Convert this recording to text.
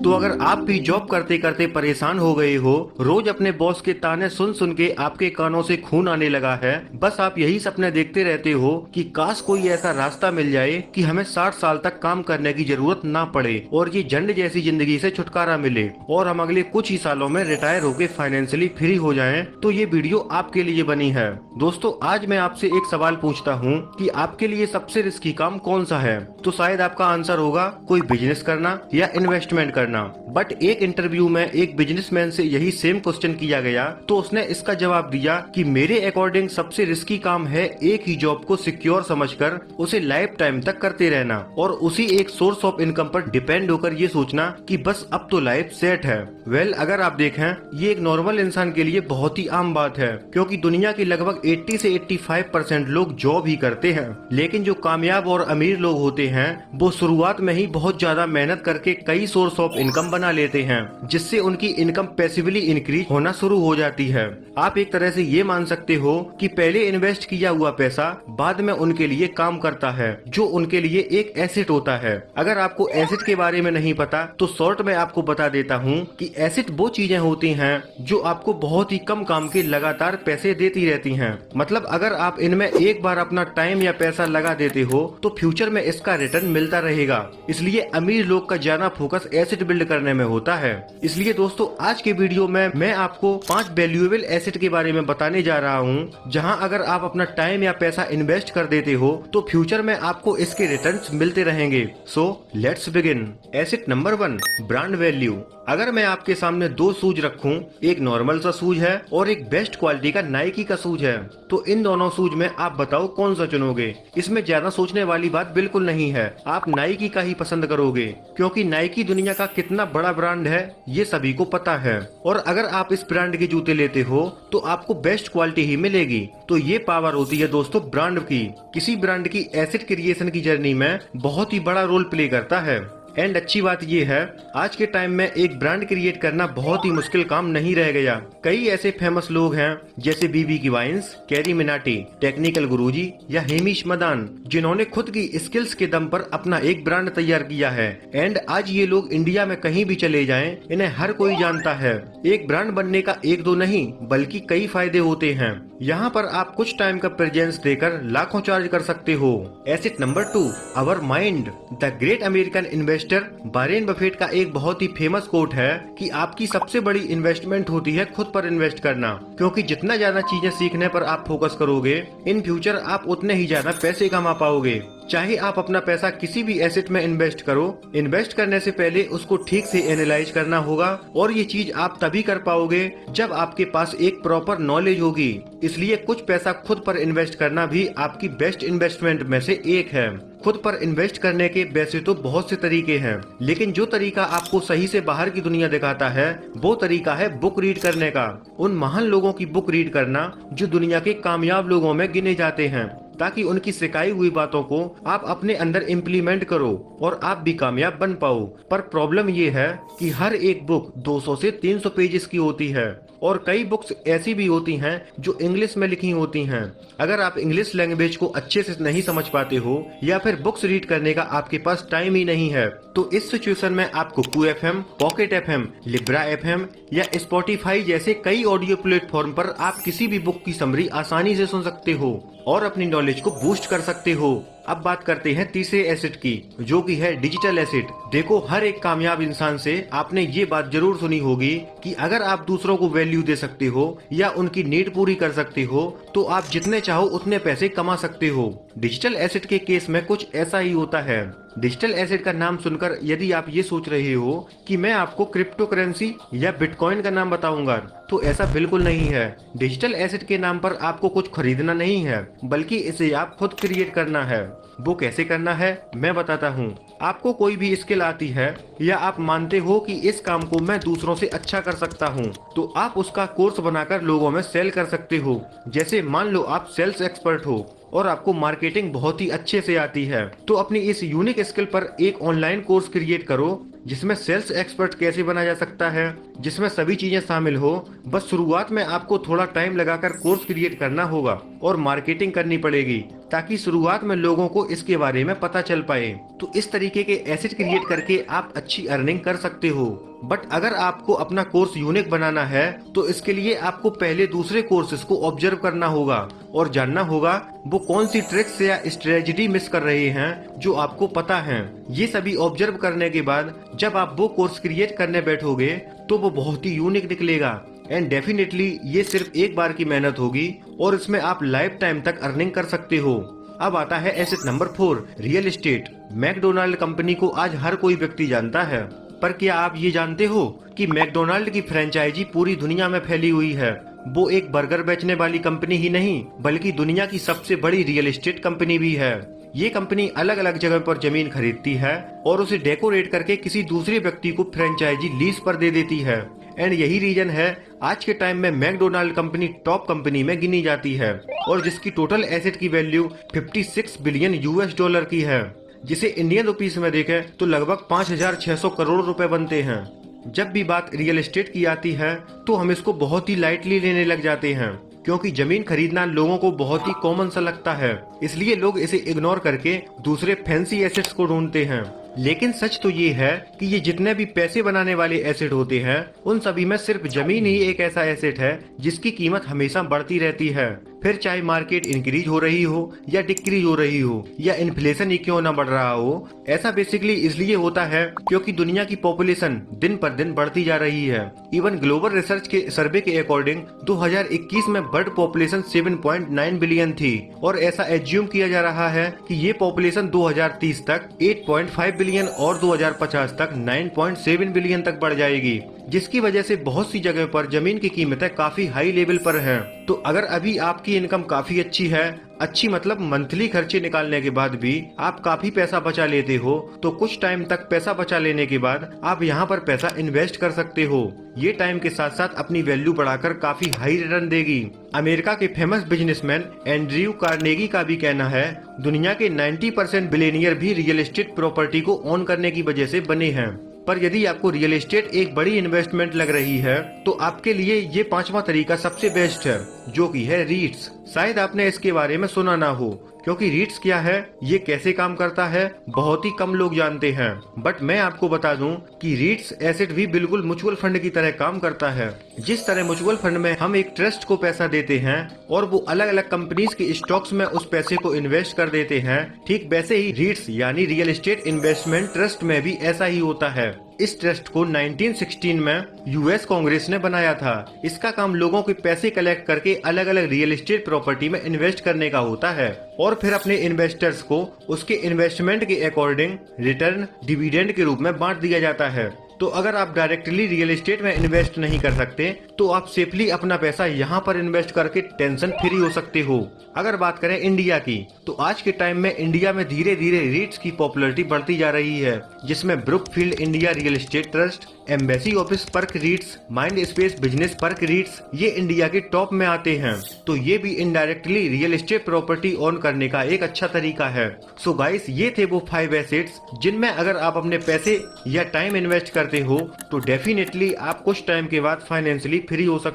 तो अगर आप भी जॉब करते करते परेशान हो गए हो, रोज अपने बॉस के ताने सुन सुन के आपके कानों से खून आने लगा है, बस आप यही सपने देखते रहते हो कि काश कोई ऐसा रास्ता मिल जाए कि हमें 60 साल तक काम करने की जरूरत ना पड़े और ये झंड जैसी जिंदगी से छुटकारा मिले और हम अगले कुछ ही सालों में रिटायर होकर फाइनेंशियली फ्री हो जाएं, तो ये वीडियो आपके लिए बनी है। दोस्तों, आज मैं आपसे एक सवाल पूछता हूँ कि आपके लिए सबसे रिस्की काम कौन सा है? तो शायद आपका आंसर होगा कोई बिजनेस करना या इन्वेस्टमेंट करना। बट एक इंटरव्यू में एक बिजनेसमैन से यही सेम क्वेश्चन किया गया तो उसने इसका जवाब दिया कि मेरे अकॉर्डिंग सबसे रिस्की काम है एक ही जॉब को सिक्योर समझकर उसे लाइफ टाइम तक करते रहना और उसी एक सोर्स ऑफ इनकम पर डिपेंड होकर ये सोचना कि बस अब तो लाइफ सेट है। वेल, अगर आप देखें, ये एक नॉर्मल इंसान के लिए बहुत ही आम बात है क्योंकि दुनिया की लगभग 80 से 85% लोग जॉब ही करते हैं। लेकिन जो कामयाब और अमीर लोग होते हैं वो शुरुआत में ही बहुत ज्यादा मेहनत करके कई सोर्स ऑफ इनकम बना लेते हैं, जिससे उनकी इनकम पैसिवली इंक्रीज होना शुरू हो जाती है। आप एक तरह से ये मान सकते हो कि पहले इन्वेस्ट किया हुआ पैसा बाद में उनके लिए काम करता है, जो उनके लिए एक एसेट होता है। अगर आपको एसेट के बारे में नहीं पता तो शॉर्ट में आपको बता देता हूँ कि एसेट वो चीजें होती हैं जो आपको बहुत ही कम काम के लगातार पैसे देती रहती हैं। मतलब अगर आप इनमें एक बार अपना टाइम या पैसा लगा देते हो तो फ्यूचर में इसका रिटर्न मिलता रहेगा। इसलिए अमीर लोग का ज्यादा फोकस एसेट बिल्ड करने में होता है। इसलिए दोस्तों, आज के वीडियो में मैं आपको 5 वैल्यूएबल एसेट के बारे में बताने जा रहा हूँ, जहां अगर आप अपना टाइम या पैसा इन्वेस्ट कर देते हो तो फ्यूचर में आपको इसके रिटर्न्स मिलते रहेंगे। So let's begin. Asset number 1, brand value. अगर मैं आपके सामने 2 शूज रखूं, एक नॉर्मल सा शूज है और एक बेस्ट क्वालिटी का नाइकी का शूज है, तो इन दोनों शूज में आप बताओ कौन सा चुनोगे? इसमें ज्यादा सोचने वाली बात बिल्कुल नहीं है, आप नाइकी का ही पसंद करोगे क्योंकि नाइकी दुनिया का कितना बड़ा ब्रांड है ये सभी को पता है। और अगर आप इस ब्रांड के जूते लेते हो तो आपको बेस्ट क्वालिटी ही मिलेगी। तो ये पावर होती है दोस्तों ब्रांड की। किसी ब्रांड की एसेट क्रिएशन की जर्नी में बहुत ही बड़ा रोल प्ले करता है। एंड अच्छी बात ये है, आज के टाइम में एक ब्रांड क्रिएट करना बहुत ही मुश्किल काम नहीं रह गया। कई ऐसे फेमस लोग हैं जैसे बीबी की वाइन्स, कैरी मिनाटी, टेक्निकल गुरुजी या हेमिश मदान, जिन्होंने खुद की स्किल्स के दम पर अपना एक ब्रांड तैयार किया है। एंड आज ये लोग इंडिया में कहीं भी चले जाएं, इन्हें हर कोई जानता है। एक ब्रांड बनने का एक दो नहीं बल्कि कई फायदे होते हैं। यहाँ पर आप कुछ टाइम का प्रेजेंस देकर लाखों चार्ज कर सकते हो। Asset number 2, our mind. The great American investor Warren Buffett का एक बहुत ही फेमस कोट है कि आपकी सबसे बड़ी इन्वेस्टमेंट होती है खुद पर इन्वेस्ट करना, क्योंकि जितना ज्यादा चीजें सीखने पर आप फोकस करोगे, इन फ्यूचर आप उतने ही ज्यादा पैसे कमा पाओगे। चाहे आप अपना पैसा किसी भी एसेट में इन्वेस्ट करो, इन्वेस्ट करने से पहले उसको ठीक से एनालाइज करना होगा और ये चीज आप तभी कर पाओगे जब आपके पास एक प्रॉपर नॉलेज होगी। इसलिए कुछ पैसा खुद पर इन्वेस्ट करना भी आपकी बेस्ट इन्वेस्टमेंट में से एक है। खुद पर इन्वेस्ट करने के वैसे तो बहुत से तरीके हैं, लेकिन जो तरीका आपको सही से बाहर की दुनिया दिखाता है वो तरीका है बुक रीड करने का। उन महान लोगों की बुक रीड करना जो दुनिया के कामयाब लोगों में गिने जाते हैं, ताकि उनकी सिखाई हुई बातों को आप अपने अंदर इम्प्लीमेंट करो और आप भी कामयाब बन पाओ। पर प्रॉब्लम ये है कि हर एक बुक 200 से 300 पेजेस की होती है और कई बुक्स ऐसी भी होती हैं जो इंग्लिश में लिखी होती हैं। अगर आप इंग्लिश लैंग्वेज को अच्छे से नहीं समझ पाते हो या फिर बुक्स रीड करने का आपके पास टाइम ही नहीं है, तो इस सिचुएशन में आपको QFM, pocket FM, Libra FM या स्पॉटिफाई जैसे कई ऑडियो प्लेटफॉर्म पर आप किसी भी बुक की समरी आसानी से सुन सकते हो और अपनी नॉलेज को बूस्ट कर सकते हो। अब बात करते हैं तीसरे एसेट की, जो कि है डिजिटल एसेट। देखो, हर एक कामयाब इंसान से आपने ये बात जरूर सुनी होगी कि अगर आप दूसरों को वैल्यू दे सकते हो या उनकी नीड पूरी कर सकते हो तो आप जितने चाहो उतने पैसे कमा सकते हो। डिजिटल एसेट के केस में कुछ ऐसा ही होता है। डिजिटल एसेट का नाम सुनकर यदि आप ये सोच रहे हो कि मैं आपको क्रिप्टो करेंसी या बिटकॉइन का नाम बताऊंगा, तो ऐसा बिल्कुल नहीं है। डिजिटल एसेट के नाम पर आपको कुछ खरीदना नहीं है, बल्कि इसे आप खुद क्रिएट करना है। वो कैसे करना है मैं बताता हूँ। आपको कोई भी स्किल आती है या आप मानते हो कि इस काम को मैं दूसरों से अच्छा कर सकता हूँ, तो आप उसका कोर्स बनाकर लोगों में सेल कर सकते हो। जैसे मान लो आप सेल्स एक्सपर्ट हो और आपको मार्केटिंग बहुत ही अच्छे से आती है, तो अपनी इस यूनिक स्किल पर एक ऑनलाइन कोर्स क्रिएट करो जिसमें सेल्स एक्सपर्ट कैसे बना जा सकता है, जिसमें सभी चीजें शामिल हो। बस शुरुआत में आपको थोड़ा टाइम लगाकर कोर्स क्रिएट करना होगा और मार्केटिंग करनी पड़ेगी ताकि शुरुआत में लोगों को इसके बारे में पता चल पाए। तो इस तरीके के एसेट क्रिएट करके आप अच्छी अर्निंग कर सकते हो। बट अगर आपको अपना कोर्स यूनिक बनाना है तो इसके लिए आपको पहले दूसरे कोर्सेज को ऑब्जर्व करना होगा और जानना होगा वो कौन सी ट्रिक्स या स्ट्रेटजी मिस कर रहे हैं जो आपको पता है। ये सभी ऑब्जर्व करने के बाद जब आप वो कोर्स क्रिएट करने बैठोगे तो वो बहुत ही यूनिक निकलेगा। एंड डेफिनेटली ये सिर्फ एक बार की मेहनत होगी और इसमें आप लाइफ टाइम तक अर्निंग कर सकते हो। अब आता है asset number 4, real estate. McDonald company को आज हर कोई व्यक्ति जानता है, पर क्या आप ये जानते हो कि मैकडोनाल्ड की फ्रेंचाइजी पूरी दुनिया में फैली हुई है। वो एक बर्गर बेचने वाली कंपनी ही नहीं बल्कि दुनिया की सबसे बड़ी रियल एस्टेट कंपनी भी है। ये कंपनी अलग अलग जगह पर जमीन खरीदती है और उसे डेकोरेट करके किसी दूसरे व्यक्ति को फ्रेंचाइजी लीज पर दे देती है। एंड यही रीजन है आज के टाइम में मैकडोनाल्ड कंपनी टॉप कंपनी में गिनी जाती है और जिसकी टोटल एसेट की वैल्यू 56 बिलियन यूएस डॉलर की है, जिसे इंडियन रुपीस में देखें तो लगभग 5,600 करोड़ रुपए बनते हैं। जब भी बात रियल एस्टेट की आती है तो हम इसको बहुत ही लाइटली लेने लग जाते हैं क्योंकि जमीन खरीदना लोगों को बहुत ही कॉमन सा लगता है, इसलिए लोग इसे इग्नोर करके दूसरे फैंसी एसेट्स को ढूंढते हैं। लेकिन सच तो ये है कि ये जितने भी पैसे बनाने वाले एसेट होते हैं उन सभी में सिर्फ जमीन ही एक ऐसा एसेट है जिसकी कीमत हमेशा बढ़ती रहती है, फिर चाहे मार्केट इंक्रीज हो रही हो या डिक्रीज हो रही हो या इन्फ्लेशन ही क्यों ना बढ़ रहा हो। ऐसा बेसिकली इसलिए होता है क्योंकि दुनिया की पॉपुलेशन दिन पर दिन बढ़ती जा रही है। इवन ग्लोबल रिसर्च के सर्वे के अकॉर्डिंग 2021 में बर्ड पॉपुलेशन 7.9 बिलियन थी और ऐसा एज्यूम किया जा रहा है कि ये पॉपुलेशन 2030 तक 8.5 बिलियन और 2050 तक 9.7 बिलियन तक बढ़ जाएगी, जिसकी वजह से बहुत सी जगह पर जमीन की कीमतें काफी हाई लेवल पर हैं। तो अगर अभी आपकी इनकम काफी अच्छी है, अच्छी मतलब मंथली खर्चे निकालने के बाद भी आप काफी पैसा बचा लेते हो, तो कुछ टाइम तक पैसा बचा लेने के बाद आप यहाँ पर पैसा इन्वेस्ट कर सकते हो। ये टाइम के साथ साथ अपनी वैल्यू बढ़ाकर काफी हाई रिटर्न देगी। अमेरिका के फेमस बिजनेसमैन एंड्रयू कार्नेगी का भी कहना है दुनिया के 90% बिलियनियर भी रियल एस्टेट प्रॉपर्टी को ओन करने की वजह से बने हैं। पर यदि आपको रियल एस्टेट एक बड़ी इन्वेस्टमेंट लग रही है तो आपके लिए ये 5वां तरीका सबसे बेस्ट है, जो कि है रीट्स। शायद आपने इसके बारे में सुना ना हो क्योंकि रीट्स क्या है, ये कैसे काम करता है, बहुत ही कम लोग जानते हैं। बट मैं आपको बता दूं कि रीट्स एसेट भी बिल्कुल म्यूचुअल फंड की तरह काम करता है। जिस तरह म्यूचुअल फंड में हम एक ट्रस्ट को पैसा देते हैं और वो अलग अलग कंपनीज के स्टॉक्स में उस पैसे को इन्वेस्ट कर देते हैं, ठीक वैसे ही रीट्स यानी रियल एस्टेट इन्वेस्टमेंट ट्रस्ट में भी ऐसा ही होता है। इस ट्रस्ट को 1916 में यूएस कांग्रेस ने बनाया था। इसका काम लोगों के पैसे कलेक्ट करके अलग अलग रियल एस्टेट प्रॉपर्टी में इन्वेस्ट करने का होता है और फिर अपने इन्वेस्टर्स को उसके इन्वेस्टमेंट के अकॉर्डिंग रिटर्न डिविडेंड के रूप में बांट दिया जाता है। तो अगर आप डायरेक्टली रियल एस्टेट में इन्वेस्ट नहीं कर सकते तो आप सेफली अपना पैसा यहाँ पर इन्वेस्ट करके टेंशन फ्री हो सकते हो। अगर बात करें इंडिया की तो आज के टाइम में इंडिया में धीरे धीरे रीट्स की पॉपुलैरिटी बढ़ती जा रही है, जिसमें Brookfield India real estate trust, Embassy office park REITs, Mindspace business park REITs ये इंडिया के टॉप में आते हैं। तो ये भी indirectly real estate property own करने का एक अच्छा तरीका है। सो गाइस, ये थे वो 5 एसेट्स जिनमें अगर आप अपने पैसे या टाइम इन्वेस्ट करते हो तो डेफिनेटली आप कुछ टाइम के बाद फाइनेंशियली फ्री हो सकते